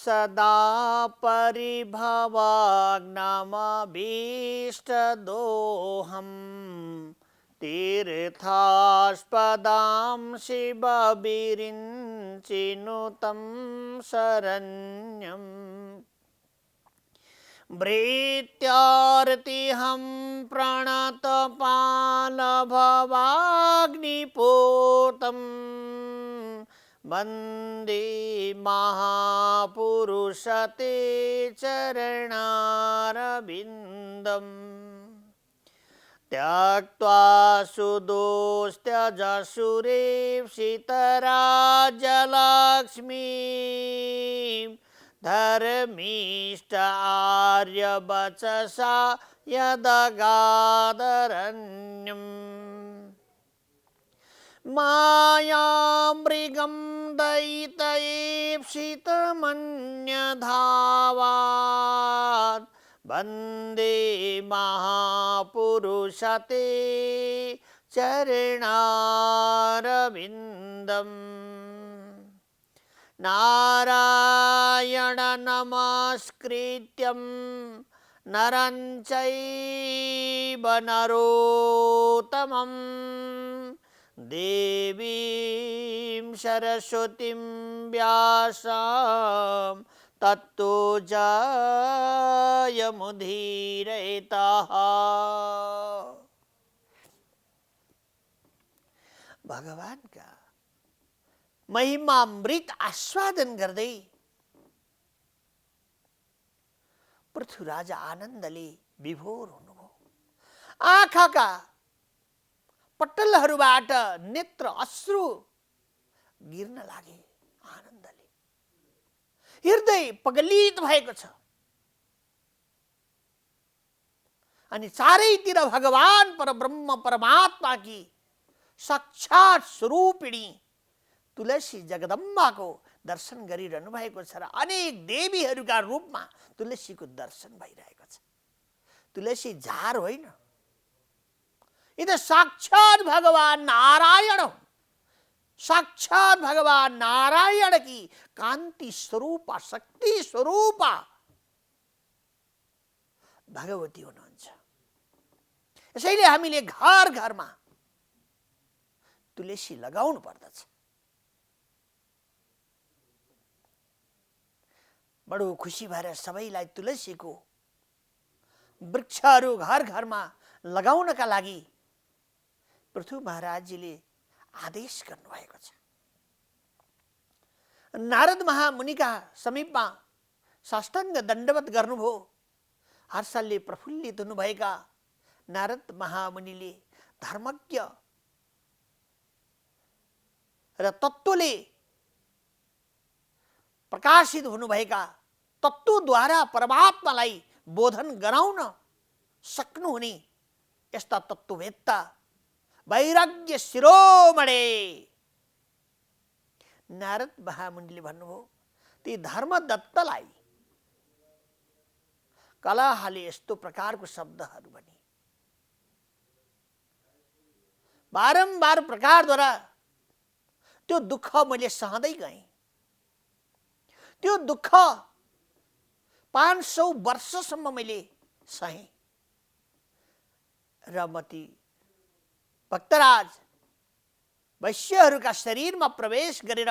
सदा परिभवाग्नमभीष्टदोहम् तीर्थास्पदां शिवविरिञ्चिनुतं शरण्यम् भृत्यार्तिहं प्रणतपालभवाग्निपूतं वन्दे महापुरुषते चरणारविन्दम् त्यक्त्वा सुदोस्त्यजसुरेप्सितराजलक्ष्मीं धर्मीष्ट आर्यवचसा यदगादरण्यम् मायामृगं दयितयेप्सितमन्यधावात् वन्दे महापुरुषते चरणारविन्दम् नारायण नमस्कृत्यं नरं चैव नरोत्तमं देवीं सरस्वतीं व्यासं तत्तो जयमुदीरयेतः। भगवान का महिमामृत आस्वादन गर्दै पृथ्वीराज आनन्दले विभोर हुनुभयो। आँखाका पटलहरूबाट नेत्र अश्रु गिर्न लागे आनन्दले। हृदय पगलित भएको छ अनि चारैतिर भगवान परब्रह्म परमात्माकी साक्षात स्वरूपिणी तुलसी जगदम्बाको दर्शन गरिरहनु भएको छ र अनेक देवीहरूका रूपमा तुलसीको दर्शन भइरहेको छ। तुलसी झार होइन, यो त साक्षात भगवान नारायण हो। साक्षात भगवान नारायण की कान्ति स्वरूपा शक्ति स्वरूपा भगवती हुनुहुन्छ। यसैले हामीले घर घरमा तुलसी लगाउनु पर्दछ। बडो खुसी भएर सबैलाई तुलसीको वृक्षहरू घर घरमा लगाउनका लागि पृथु महाराजजीले आदेश गर्नुभएको छ। नारद महामुनिका समीपमा साष्टाङ्ग दण्डवत गर्नुभयो। हर्षले प्रफुल्लित हुनुभएका नारद महामुनिले धर्मज्ञ र तत्त्वले प्रकाशित हुनुभएका तत्त्वद्वारा परमात्मालाई बोधन गराउन सक्नुहुने यस्ता तत्त्ववेत्ता वैराग्य शिरोमणे नारद महामुनिले भन्नुभयो, ती धर्मदत्तलाई कलहले यस्तो प्रकारको शब्दहरू भने बारम्बार प्रकारद्वारा त्यो दुःख मैले सहँदै गएँ। त्यो दुःख 500 वर्षसम्म मैले सहेँ र म ती भक्तराज वैश्यहरूका शरीरमा प्रवेश गरेर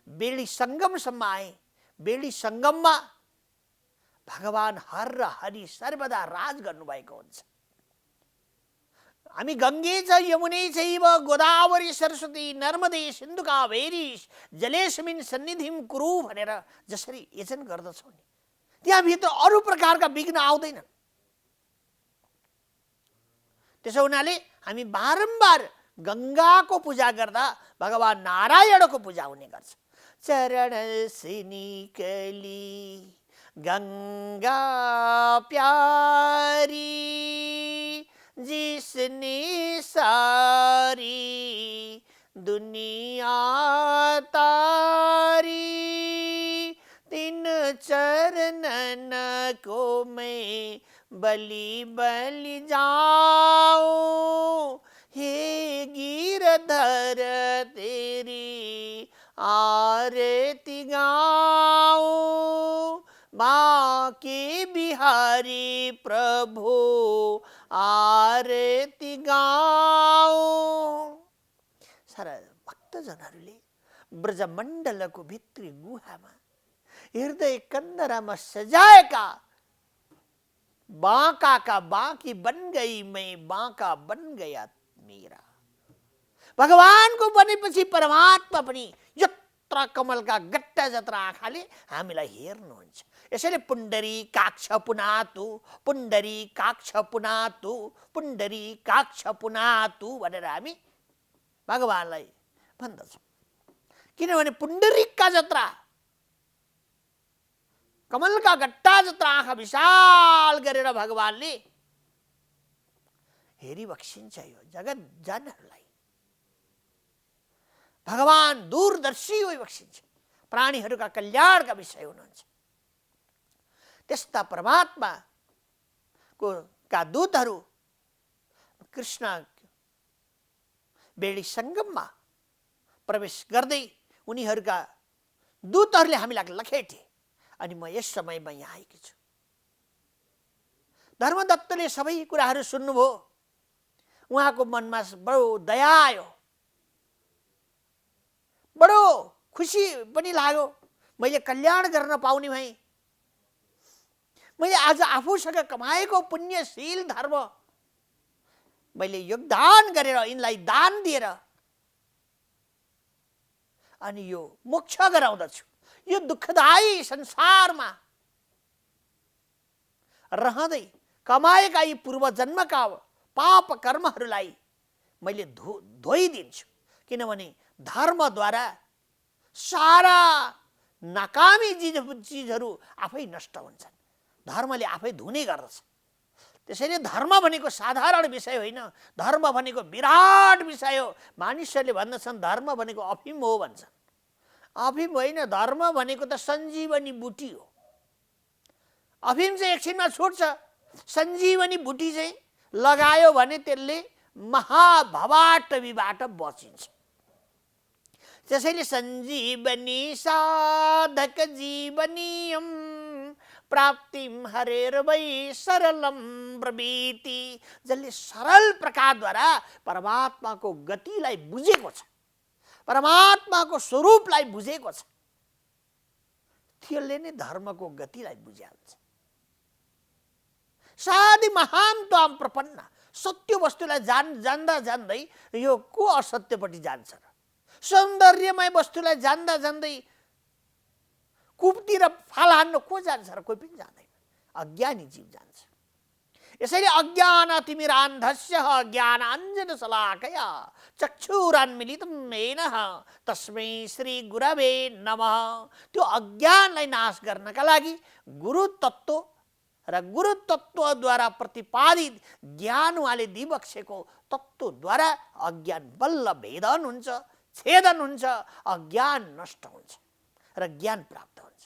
बेडी सङ्गमसम्म आए। बेडी सङ्गममा भगवान हर र हरि सर्वदा राज गर्नुभएको हुन्छ। हामी गङ्गे च यमुने चैव गोदावरी सरस्वती नर्मदे सिन्धु कावेरी जलेस्मिन् सन्निधिं कुरु भनेर जसरी यजन गर्दछौँ नि, त्यहाँभित्र अरू प्रकारका विघ्न आउँदैनन्। त्यसो हुनाले हामी बारम्बार गङ्गाको पूजा गर्दा भगवान नारायणको पूजा हुने गर्छ। चरण सिनिकली गङ्गा प्यारी जिसने सारी दुनिया तारी, तीन चरणन को मैं बलि बलि जाऊं, हे गिरधर तेरी आरती गाऊं बांके बिहारी प्रभु आरती गाऊं। सारा भक्तजनहरूले ब्रजमण्डलको भित्री गुहामा हृदय कन्दरामा सजाएका बांका का बांकी बन गई मैं बांका बन गया मेरा। भगवानको बनेपछि परमात्मा पनि यत्र कमलका गट्टा जत्रा आँखाले हामीलाई हेर्नुहुन्छ। यसैले पुण्डरी काक्ष पुनातु पुण्डरी काक्ष पुनातु पुण्डरी काक्ष पुनातु भनेर हामी भगवानलाई भन्दछौँ। किनभने पुण्डरीकका जत्रा कमलका गट्टा जत्रा आँखा विशाल गरेर भगवानले हेरिबक्सिन्छ यो जगत जनहरूलाई। भगवान दूरदर्शी भइबक्सिन्छ, प्राणीहरूका कल्याणका विषय हुनुहुन्छ। त्यस्ता परमात्माको का दूतहरू कृष्ण बेडी सङ्गममा प्रवेश गर्दै उनीहरूका दूतहरूले हामीलाई लखेटे अनि म यस समयमा यहाँ आएकी छु। धर्मदत्तले सबै कुराहरू सुन्नुभयो। उहाँको मनमा बडो दया आयो, बडो खुसी पनि लाग्यो। मैले कल्याण गर्न पाउने भएँ। मैले आज आफूसँग कमाएको पुण्यशील धर्म मैले योगदान गरेर यिनलाई दान दिएर अनि यो मोक्ष गराउँदछु। यो दुःखदायी संसारमा रहँदै कमाएका यी पूर्व जन्मका पाप कर्महरूलाई मैले धोइदिन्छु। किनभने धर्मद्वारा सारा नकामी चिजहरू आफै नष्ट हुन्छन्। धर्मले आफै धुने गर्दछ। त्यसैले धर्म भनेको साधारण विषय होइन, धर्म भनेको विराट विषय हो। मानिसहरूले भन्दछन् धर्म भनेको अफिम हो भन्छन्। अफिम होइन, धर्म भनेको त सञ्जीवनी बुटी हो। अफिम चाहिँ एकछिनमा छुट्छ, सञ्जीवनी बुटी चाहिँ लगायो भने त्यसले महाभवाटवीबाट बचिन्छ। त्यसैले सञ्जीवनी साधक जीवनीयम प्राप्तिम हरेर वै सरलम ब्रवीति। जसले सरल प्रकारद्वारा परमात्माको गतिलाई बुझेको छ, परमात्माको स्वरूपलाई बुझेको छ, त्यसले नै धर्मको गतिलाई बुझिहाल्छ। साधी महान त्वाम प्रपन्न, सत्य वस्तुलाई जान्दा जान्दै यो को असत्यपट्टि जान्छ र? सौन्दर्यमय वस्तुलाई जान्दा जान्दै कुपतिर फाल हान्न को जान्छ र? कोही पनि जान्दैन, अज्ञानी जीव जान्छ। यसैले अज्ञानतिमिरान्धस्य ज्ञानाञ्जनशलाकया चक्षुरान्मीलितं येन तस्मै श्री गुरवे नमः। त्यो अज्ञानलाई नाश गर्नका लागि गुरु तत्त्व र गुरु तत्त्वद्वारा प्रतिपादित ज्ञान उहाँले दिइबक्सेको तत्त्वद्वारा अज्ञान बल्ल भेदन हुन्छ, छेदन हुन्छ, अज्ञान नष्ट हुन्छ र ज्ञान प्राप्त हुन्छ।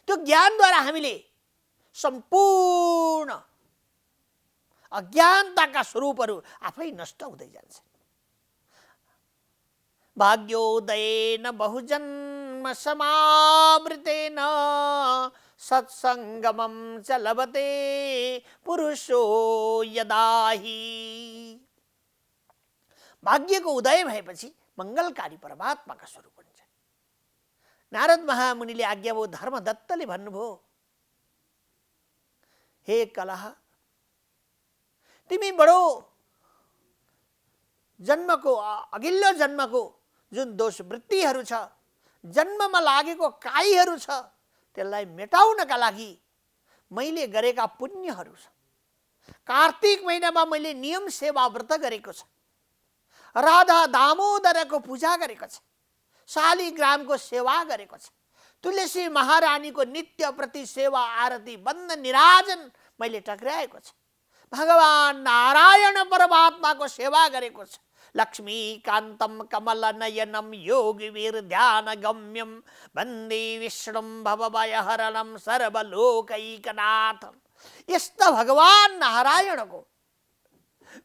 त्यो ज्ञानद्वारा हामीले सम्पूर्ण अज्ञानताका स्वरूपहरू आफै नष्ट हुँदै जान्छ। भाग्योदयेन बहुजन्म समावृतेन सत्सङ्गमं च लभते पुरुषो यदाहि। भाग्यको उदय भएपछि मङ्गलकारी परमात्माका स्वरूप हुन्छ। नारद महामुनिले आज्ञा भयो, धर्मदत्तले भन्नुभयो, हे कलह, तिमी बडो जन्मको अघिल्लो जन्मको जुन दोष वृत्तिहरू छ, जन्ममा लागेको काईहरू छ, त्यसलाई मेटाउनका लागि मैले गरेका पुण्यहरू छ। कार्तिक महिनामा मैले नियम सेवा व्रत गरेको छ, राधा दामोदरको पूजा गरेको छ, शालिग्रामको सेवा गरेको छ, तुलसी महारानीको नित्य प्रति सेवा आरती बन्द निराजन मैले टक्राएको छ, भगवान नारायण परमात्माको सेवा गरेको छ, लक्ष्मीकान्तं कमलनयनं योगिवीर ध्यान गम्यं वन्दे विष्णुं भवभयहरणं सर्वलोकैकनाथं। यस्ता भगवान नारायणको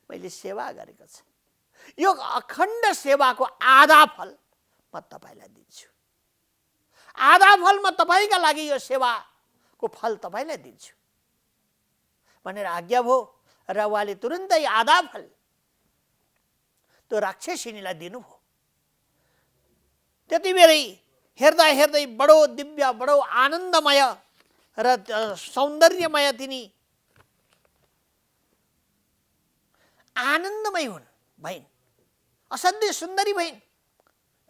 मैले सेवा गरेको छ। यो अखण्ड सेवाको आधा फल म तपाईलाई दिन्छु, आधा फल म तपाईका लागि यो सेवाको फल तपाईलाई दिन्छु भनेर आज्ञा भयो। र उहाँले तुरुन्तै आधा फल त्यो राक्षसिनीलाई दिनुभयो। त्यति बेरै हेर्दा हेर्दै बडो दिव्य, बडो आनन्दमय र सौन्दर्यमय तिनी आनन्दमय हुन् भइन्, असाध्यै सुन्दरी भइन्।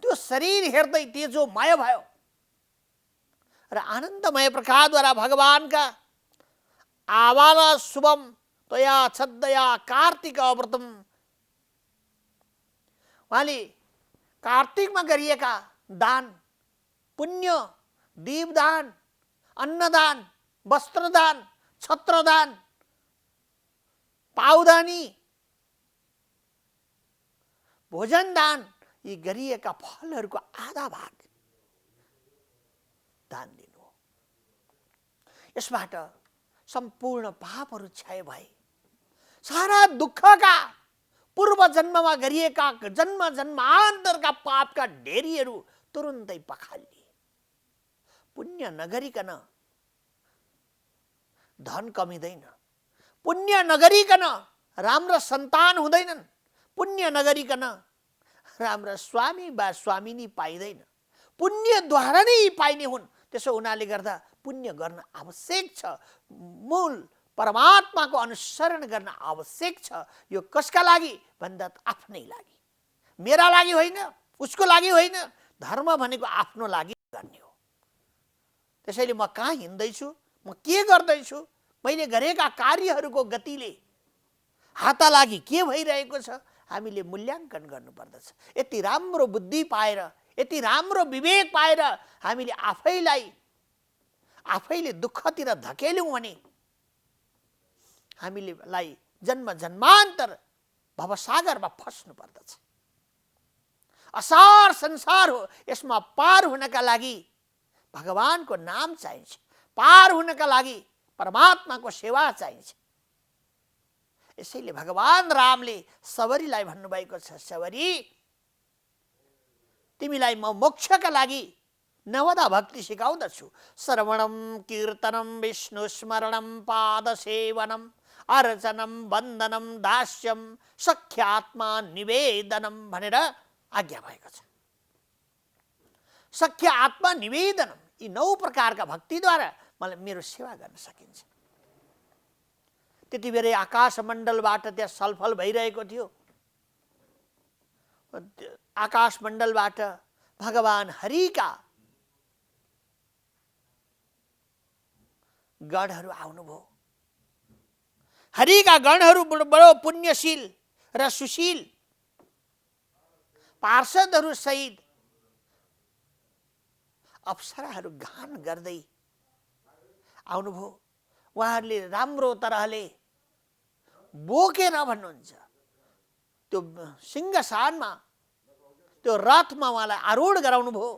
त्यो शरीर हेर्दै तेजोमय भयो र आनन्दमय प्रकारद्वारा भगवानका आवाल शुभम तया छद्दया कार्तिक व्रतम, उहाँले कार्तिकमा गरिएका दान, पुण्य, दीपदान, अन्नदान, वस्त्रदान, छत्रदान, पाउदानी, भोजनदान, यी गरिएका फलहरूको आधा भाग दान दिनु हो। यसबाट सम्पूर्ण पापहरू क्षय भए, सारा दुःखका पूर्व जन्ममा गरिएका जन्म जन्मान्तरका पापका ढेरीहरू तुरुन्तै पखालिए। पुण्य नगरिकन धन कमिँदैन, पुण्य नगरिकन राम्रा सन्तान हुँदैनन्, पुण्य नगरिकन राम्रा स्वामी वा स्वामिनी पाइँदैन, पुण्यद्वारा नै पाइने हुन्। त्यसो हुनाले गर्दा पुण्य गर्न आवश्यक छ, मूल परमात्माको अनुसरण गर्न आवश्यक छ। यो कसका लागि भन्दा आफ्नै लागि, मेरा लागि होइन, उसको लागि होइन। धर्म भनेको आफ्नो लागि गर्ने हो। त्यसैले म कहाँ हिँड्दैछु, म के गर्दैछु, मैले गरेका कार्यहरूको गतिले हाता लागि के भइरहेको छ, हामीले मूल्याङ्कन गर्नुपर्दछ। यति राम्रो बुद्धि पाएर, यति राम्रो विवेक पाएर हामीले आफैले दुःखतिर धकेल्यौँ भने हामीलाई जन्म जन्मान्तर भवसागरमा फस्नु पर्दछ। असार संसार हो, यसमा पार हुनका लागि भगवानको नाम चाहिन्छ, पार हुनका लागि परमात्माको सेवा चाहिन्छ। यसैले भगवान रामले सबरीलाई भन्नुभएको छ, सबरी तिमीलाई म मोक्षका लागि नवदा भक्ति सिकाउँदछु। श्रवणम कीर्तनम विष्णु स्मरणम पाद सेवनम अर्चनम वन्दनम दास्यम सख्यात्मा निवेदनम भनेर आज्ञा भएको छ। सख्य आत्मा निवेदनम, यी 9 प्रकारका भक्तिद्वारा मलाई मेरो सेवा गर्न सकिन्छ। त्यति बेरै आकाश मण्डलबाट त्यहाँ छलफल भइरहेको थियो। आकाश मण्डलबाट भगवान हरिका गणहरू आउनुभयो। हरिका गणहरू बडो पुण्यशील र सुशील पार्षदहरू सहित अप्सराहरू गान गर्दै आउनुभयो। उहाँहरूले राम्रो तरहले बोकेर भन्नुहुन्छ, त्यो सिंहसानमा, त्यो रथमा उहाँलाई आरूढ गराउनु भयो।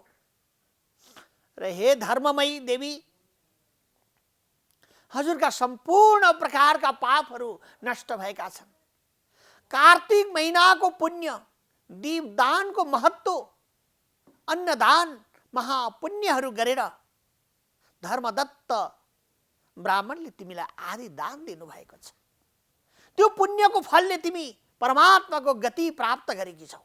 र हे धर्ममयी देवी, हजुरका सम्पूर्ण प्रकारका पापहरू नष्ट भएका छन्। कार्तिक महिनाको पुण्य, दीपदानको महत्त्व, अन्नदान, महापुण्यहरू गरेर धर्मदत्त ब्राह्मणले तिमीलाई आदि दान दिनुभएको छ। त्यो पुण्यको फलले तिमी परमात्माको गति प्राप्त गरेकी छौ।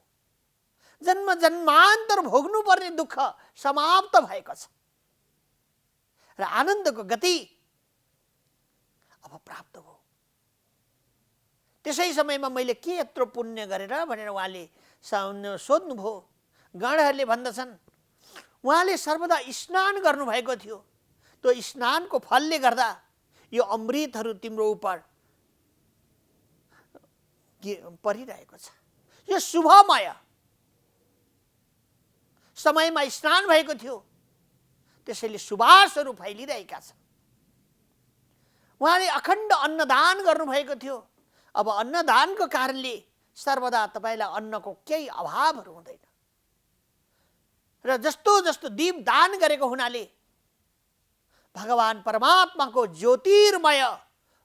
जन्म जन्मान्तर भोग्नुपर्ने दुःख समाप्त भएको छ र आनन्दको गति अब प्राप्त भयो। त्यसै समयमा मैले के यत्रो पुण्य गरेर भनेर उहाँले सोध्नुभयो। गणहरूले भन्दछन्, उहाँले सर्वदा स्नान गर्नुभएको थियो। त्यो स्नानको फलले गर्दा यो अमृतहरू तिम्रो उप परिरहेको छ। यो शुभमय समयमा स्नान भएको थियो, त्यसैले सुवासहरू फैलिरहेका छन्। उहाँले अखण्ड अन्नदान गर्नुभएको थियो। अब अन्नदानको कारणले सर्वदा तपाईलाई अन्नको केही अभावहरू हुँदैन। र जस्तो जस्तो दीपदान गरेको हुनाले भगवान परमात्माको ज्योतिर्मय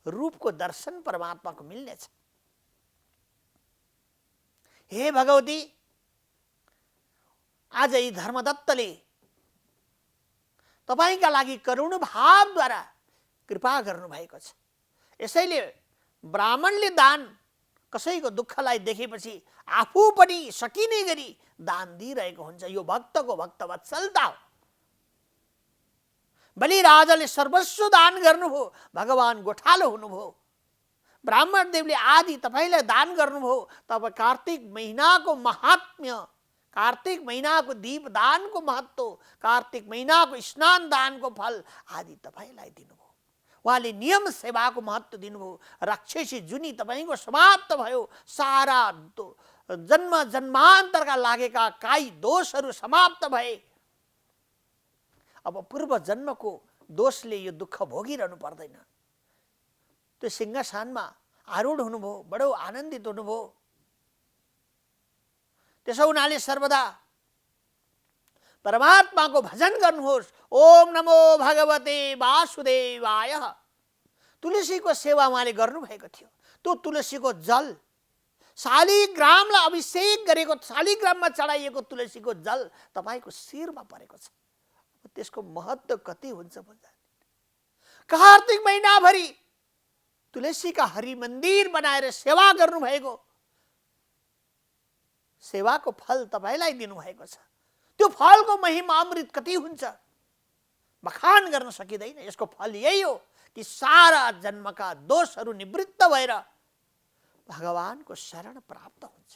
रूपको दर्शन परमात्माको मिल्नेछ। हे भगवती, आज यी धर्मदत्तले तपाईका लागि करुण भावद्वारा कृपा गर्नुभएको छ। यसैले ब्राह्मणले दान कसैको दुःखलाई देखेपछि आफू पनि सकिने गरी दान दिइरहेको हुन्छ। यो भक्तको भक्तवत्सलता हो। बलिराजाले सर्वस्व दान गर्नुभयो, भगवान गोठालो हुनुभयो। ब्राह्मण देवले आदि तपाईलाई दान गर्नुभयो। तब कार्तिक महिनाको महात्म्य, कार्तिक महीनाको दीप दानको महत्व, कार्तिक महीनाको स्नान दानको फल आदि तपाईलाई दिनुभयो। उहाँले नियम सेवाको महत्व दिनुभयो। राक्षसी जुनी तपाईको समाप्त भयो। सारा जन्म जन्मान्तरका लागेका काई दोषहरू समाप्त भए। अब पूर्व जन्मको दोषले यो दुःख भोगिरहनु पर्दैन। त्यो सिंहासनमा आरूढ हुनुभयो, बडो आनन्दित हुनुभयो। त्यसो हुनाले सर्वदा परमात्माको भजन गर्नुहोस्। ओम नमो भगवते वासुदेवाय। तुलसीको सेवा उहाँले गर्नुभएको थियो। त्यो तुलसीको जल, शालिग्रामलाई अभिषेक गरेको, शालिग्राममा चढाइएको तुलसीको जल तपाईको शिरमा परेको छ। त्यसको महत्व कति हुन्छ भन्दा कार्तिक महिनाभरि तुलसीका हरि मन्दिर बनाएर सेवा गर्नुभएको, सेवाको फल तपाईलाई दिनुभएको छ। त्यो फलको महिमा अमृत कति हुन्छ, बखान गर्न सकिँदैन। यसको फल यही हो कि सारा जन्मका दोषहरू निवृत्त भएर भगवानको शरण प्राप्त हुन्छ।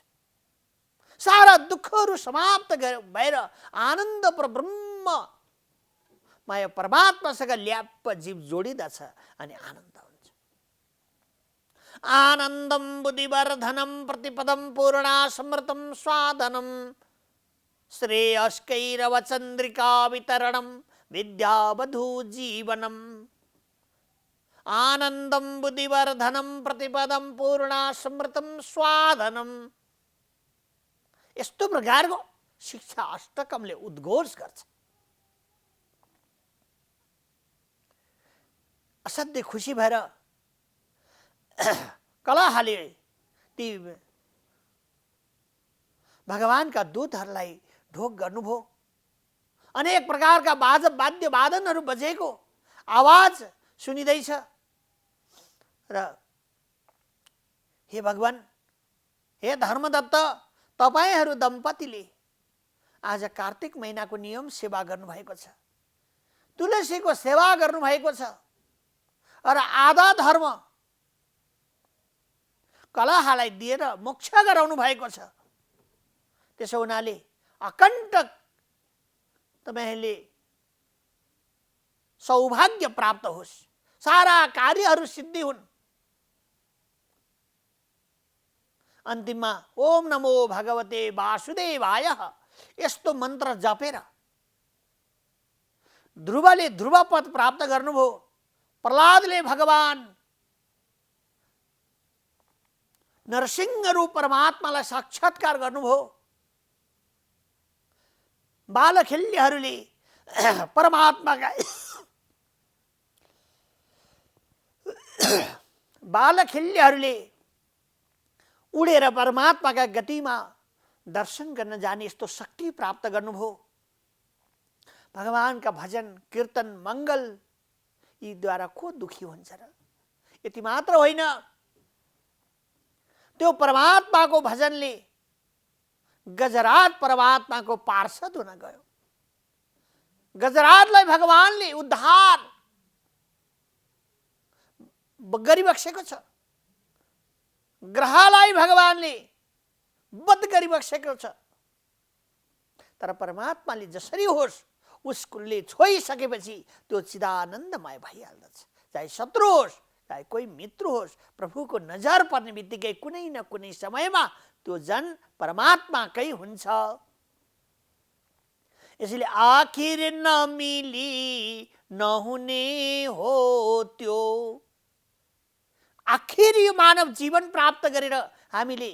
सारा दुःखहरू समाप्त भएर आनन्द ब्रह्म माया परमात्मासँग ल्याप्प जीव जोडिदछ अनि आनन्द हुन्छ। आनन्दम बुद्धिवर्धनम प्रतिपदम पूर्णा समृतम स्वादनम श्रेयस्कैरवचन्द्रिका वितरणम विद्यावधू जीवनम। आनन्दम बुद्धिवर्धनम प्रतिपदम पूर्णा समृतम स्वादनम। यस्तो प्रकारको शिक्षा अष्टकमले उद्घोष गर्छ। असाध्यै खुसी भएर कलहले ती भगवानका दूतहरूलाई ढोक गर्नुभयो। अनेक प्रकारका वाद्य वादनहरू बजेको आवाज सुनिँदैछ र हे भगवान, हे धर्मदत्त, तपाईहरू दम्पतिले आज कार्तिक महिनाको नियम सेवा गर्नुभएको छ, तुलसीको सेवा गर्नुभएको छ र आधा धर्म कलहलाई दिएर मोक्ष गराउनु भएको छ। त्यसो हुनाले अकण्टक तपाईले सौभाग्य प्राप्त होस्, सारा कार्यहरू सिद्धि हुन्। अन्तिममा ओम नमो भगवते वासुदेवाय यस्तो मन्त्र जपेर ध्रुवले ध्रुव पद प्राप्त गर्नुभयो। प्रहलादले भगवान नरसिंह रूप परमात्मालाई साक्षात्कार गर्नुभयो। बालखेल्यहरूले परमात्माका बालखेल्यहरूले उडेर परमात्माका गतिमा दर्शन गर्न जाने यस्तो शक्ति प्राप्त गर्नुभयो। भगवानका भजन कीर्तन मङ्गल यीद्वारा को दुखी हुन्छ र? यति मात्र होइन, त्यो परमात्माको भजनले गजराज परमात्माको पार्षद हुन गयो। गजराजलाई भगवानले उद्धार गरिबक्सेको छ। ग्रहलाई भगवानले वध गरिबक्सेको छ। तर परमात्माले जसरी होस् उसले छोइसकेपछि त्यो चिदानन्दमय भइहाल्दछ। चाहे शत्रु होस्, चाहे कोही मित्र होस्, प्रभुको नजर पर्ने बित्तिकै कुनै न कुनै समयमा त्यो जन परमात्माकै हुन्छ। यसैले आखिर नमिली नहुने हो त्यो। आखिर यो मानव जीवन प्राप्त गरेर हामीले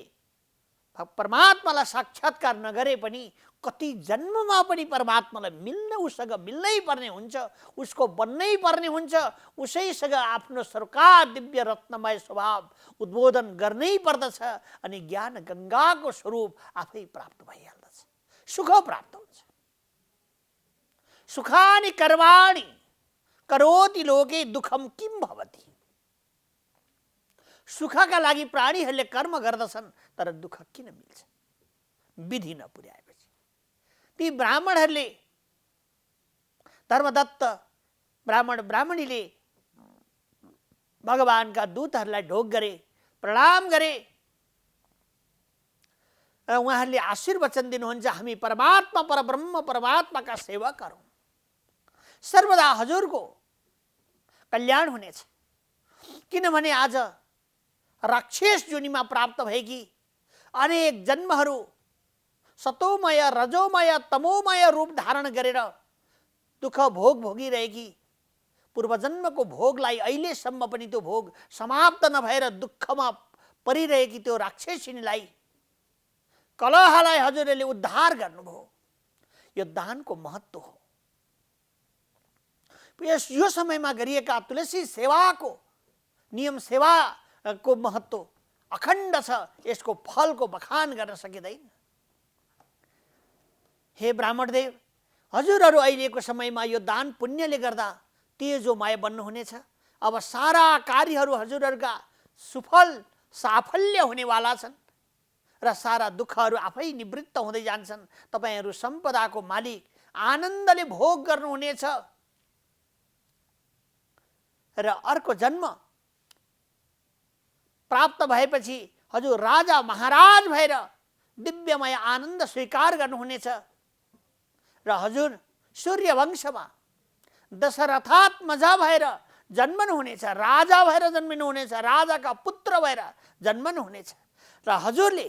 परमात्मालाई साक्षात्कार नगरे पनि कति जन्ममा पनि परमात्मालाई मिल्न उसँग मिल्नै पर्ने हुन्छ, उसको बन्नै पर्ने हुन्छ, उसैसँग आफ्नो सरकार दिव्य रत्नमय स्वभाव उद्बोधन गर्नै पर्दछ। अनि ज्ञान गङ्गाको स्वरूप आफै प्राप्त भइहाल्दछ, सुख प्राप्त हुन्छ। सुखानि कर्माणि करोति लोके दुःखम किम भवति। सुखका लागि प्राणीहरूले कर्म गर्दछन्, तर दुःख किन मिल्छ? विधि नपुर्याएपछि। ती ब्राह्मणहरूले, धर्मदत्त ब्राह्मण ब्राह्मणीले भगवानका दूतहरूलाई ढोग गरे, प्रणाम गरे र उहाँहरूले आशीर्वचन दिनुहुन्छ, हामी परमात्मा परब्रह्म परमात्माका सेवा गरौँ, सर्वदा हजुरको कल्याण हुनेछ। किनभने आज राक्षस योनिमा प्राप्त भएकी अनेक जन्महरू सतोमय रजोमय तमोमय रूप धारण गरेर दुःख भोग भोगिरहेकी, पूर्वजन्मको भोगलाई अहिलेसम्म पनि त्यो भोग समाप्त नभएर दुःखमा परिरहेकी त्यो राक्षसिनीलाई, कलहलाई हजुरले उद्धार गर्नुभयो। यो दानको महत्त्व हो। यो समयमा गरिएका तुलसी सेवाको नियम सेवाको महत्त्व अखण्ड छ, यसको फलको बखान गर्न सकिँदैन। हे ब्राह्मणदेव, हजुरहरू अहिलेको समयमा यो दान पुण्यले गर्दा तेजोमय बन्नुहुनेछ। अब सारा कार्यहरू हजुरहरूका सुफल साफल्य हुनेवाला छन् र सारा दुःखहरू आफै निवृत्त हुँदै जान्छन्। तपाईहरू सम्पदाको मालिक आनन्दले भोग गर्नुहुनेछ र अर्को जन्म प्राप्त भएपछि हजुर राजा महाराज भएर दिव्यमय आनन्द स्वीकार गर्नुहुनेछ र हजुर सूर्यवंशमा दशरथात्मजा भएर जन्मनुहुनेछ, राजा भएर जन्मिनुहुनेछ, राजाका पुत्र भएर जन्मनुहुनेछ र हजुरले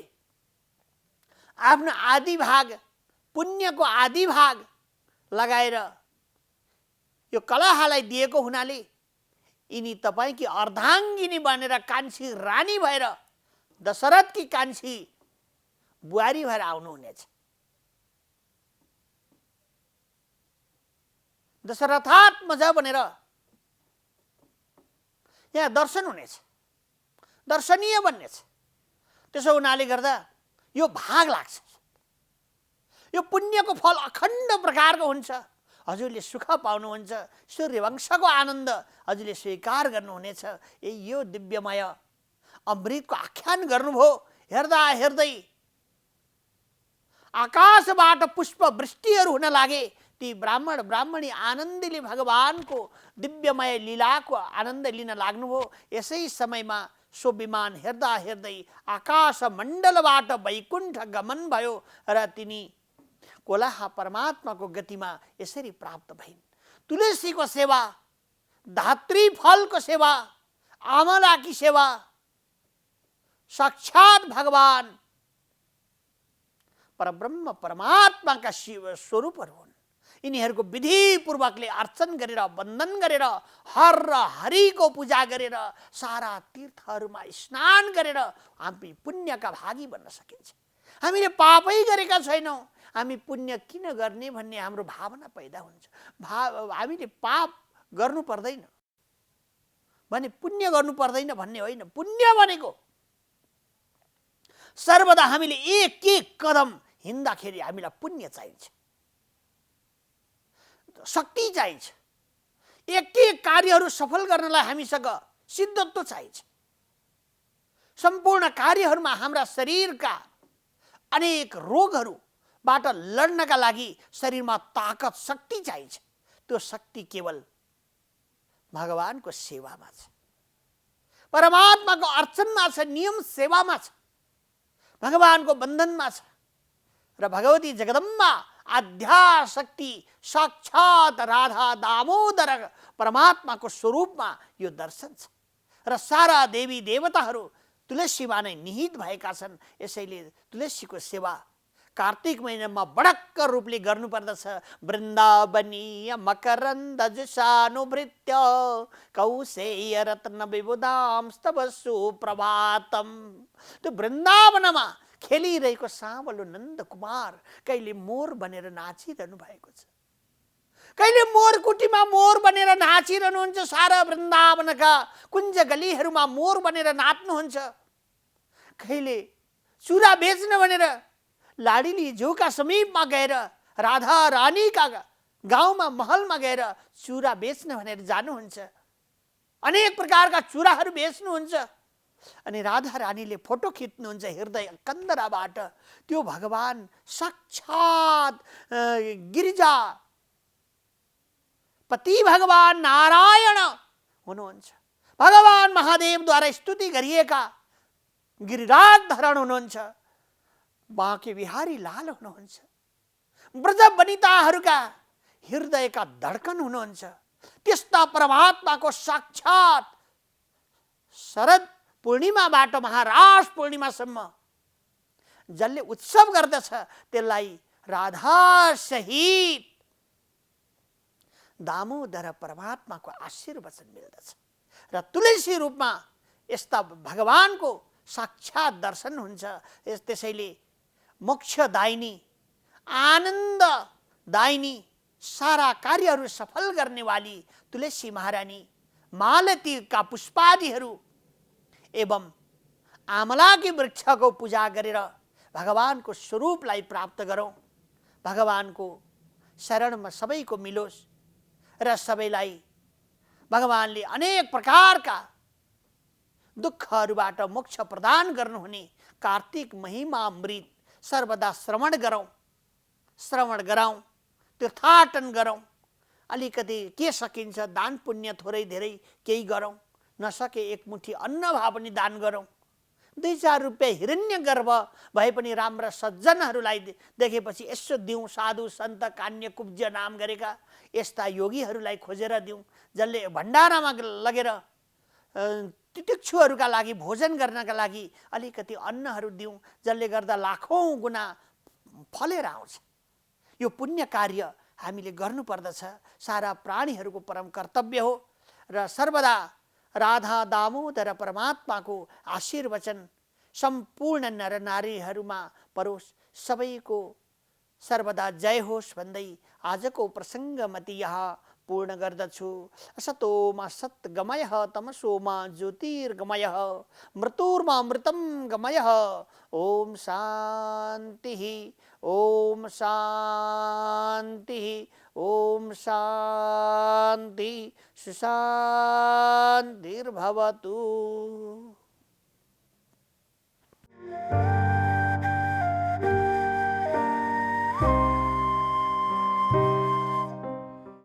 आफ्नो आदि भाग पुण्यको आदि भाग लगाएर यो कलहलाई दिएको हुनाले यिनी तपाईकी अर्धाङ्गिनी बनेर कान्छी रानी भएर दशरथकी कान्छी बुहारी भएर आउनुहुनेछ। दशरथात्मजा बनेर यहाँ दर्शन हुनेछ, दर्शनीय बन्नेछ। त्यसो हुनाले गर्दा यो भाग लाग्छ। यो पुण्यको फल अखण्ड प्रकारको हुन्छ। हजुरले सुख पाउनुहुन्छ, सूर्यवंशको आनन्द हजुरले स्वीकार गर्नुहुनेछ। यो दिव्यमय अमृतको आख्यान गर्नुभयो। हेर्दा हेर्दै आकाशबाट पुष्प वृष्टिहरू हुन लागे। ती ब्राह्मण ब्राह्मणी आनन्दले भगवानको दिव्यमय लीलाको आनन्द लिन लाग्नुभयो। यसै समयमा सो विमान हेर्दा हेर्दै आकाश मण्डलबाट वैकुण्ठ गमन भयो र तिनी कोलाह परमात्माको गतिमा यसरी प्राप्त भइन्। तुलसीको सेवा, धात्री फलको सेवा, आमलाकी सेवा साक्षात भगवान परब्रह्म परमात्माका शिव स्वरूपहरू हुन्। यिनीहरूको विधिपूर्वकले अर्चन गरेर वन्दन गरेर हर र हरिको पूजा गरेर सारा तीर्थहरूमा स्नान गरेर हामी पुण्यका भागी बन्न सकिन्छ। हामीले पापै गरेका छैनौँ, हामी पुण्य किन गर्ने भन्ने हाम्रो भावना पैदा हुन्छ। हामीले पाप गर्नु पर्दैन भने पुण्य गर्नु पर्दैन भन्ने होइन। पुण्य भनेको सर्वदा हामीले एक एक कदम हिँड्दाखेरि हामीलाई पुण्य चाहिन्छ, शक्ति चाहिन्छ। एक एक कार्यहरू सफल गर्नलाई हामीसँग सिद्धत्व चाहिन्छ। सम्पूर्ण कार्यहरूमा हाम्रा शरीरका अनेक रोगहरूबाट लड्नका लागि शरीरमा ताकत शक्ति चाहिन्छ। त्यो शक्ति केवल भगवानको सेवामा छ, परमात्माको अर्चनमा छ, नियम सेवामा छ, भगवानको बन्धनमा छ र भगवती जगदम्बा आध्याशक्ति साक्षात राधा दामोदर परमात्माको स्वरूपमा यो दर्शन छ र सारा देवी देवताहरू तुलसीमा नै निहित भएका छन्। यसैले तुलसीको सेवा कार्तिक महिनामा बडक्क रूपले गर्नुपर्दछ। वृन्दावनीय मकरन्द जुषानुभृत्य कौशेय रत्न विबुधां स्तव सुप्रभातम। त्यो वृन्दावनमा खेलिरहेको साँवलो नन्दकुमार कहिले मोर बनेर नाचिरहनु भएको छ। कहिले मोरकुटीमा मोर बनेर नाचिरहनुहुन्छ, सारा वृन्दावनका कुञ्ज गलीहरूमा मोर बनेर नाच्नुहुन्छ। कहिले चुरा बेच्न भनेर लाडिली ज्यूका समीपमा गएर, राधा रानीका गाउँमा महलमा गएर चुरा बेच्न भनेर जानुहुन्छ। अनेक प्रकारका चुराहरू बेच्नुहुन्छ अनि राधा रानीले फोटो खिच्नुहुन्छ हृदय कन्दराबाट। त्यो भगवान साक्षात गिरिजा पति भगवान नारायण हुनुहुन्छ। भगवान महादेवद्वारा स्तुति गरिएका गिरिराज धरण हुनुहुन्छ। बाँके बिहारी लाल हुनुहुन्छ। ब्रज वनिताहरूका हृदयका धड्कन हुनुहुन्छ। त्यस्ता परमात्माको साक्षात शरद पूर्णिमाबाट महाराज पूर्णिमासम्म जसले उत्सव गर्दछ त्यसलाई राधा सहित दामोदर परमात्माको आशीर्वचन मिल्दछ। र तुलसी रूपमा यस्ता भगवानको साक्षात दर्शन हुन्छ। त्यसैले मोक्षदायिनी, आनन्ददायिनी, सारा कार्यहरू सफल गर्नेवाली तुलसी महारानी, मालतीका पुष्पादिहरू एवं आमलाकी वृक्षको पूजा गरेर भगवानको स्वरूपलाई प्राप्त गरौँ। भगवानको शरणमा सबैको मिलोस् र सबैलाई भगवानले अनेक प्रकारका दुःखहरूबाट मोक्ष प्रदान गर्नुहुने कार्तिक महिमामृत सर्वदा श्रवण गरौँ, तीर्थाटन गरौँ। अलिकति के सकिन्छ दान पुण्य थोरै धेरै केही गरौँ, नसके एक मुठी अन्न भए पनि दान गरौँ। 2-4 रुपियाँ हिरण्य गर्भ भए पनि राम्रा सज्जनहरूलाई देखेपछि यसो दिउँ। साधु सन्त कान्य कुब्ज नाम गरेका यस्ता योगीहरूलाई खोजेर दिउँ, जसले भण्डारामा लगेर तितिक्षुहरूका लागि भोजन गर्नका लागि अलिकति अन्नहरू दिउँ, जसले गर्दा लाखौँ गुणा फलेर आउँछ। यो पुण्य कार्य हामीले गर्नुपर्दछ। सारा प्राणीहरूको परम कर्तव्य हो र सर्वदा राधा दामोदर परमात्माको आशीर्वचन सम्पूर्ण नर नारीहरूमा परोस्। सबैको सर्वदा जय होस् भन्दै आजको प्रसङ्गमति यहाँ पूर्ण गर्दछु। असतोमा सत्गमयः तमसोमा ज्योतिर्गमयः मृत्युर्मा मृतं गमयः। ओम शान्तिः, ओम शान्तिः, ओम शान्ति सुशान्तिर्भवतु।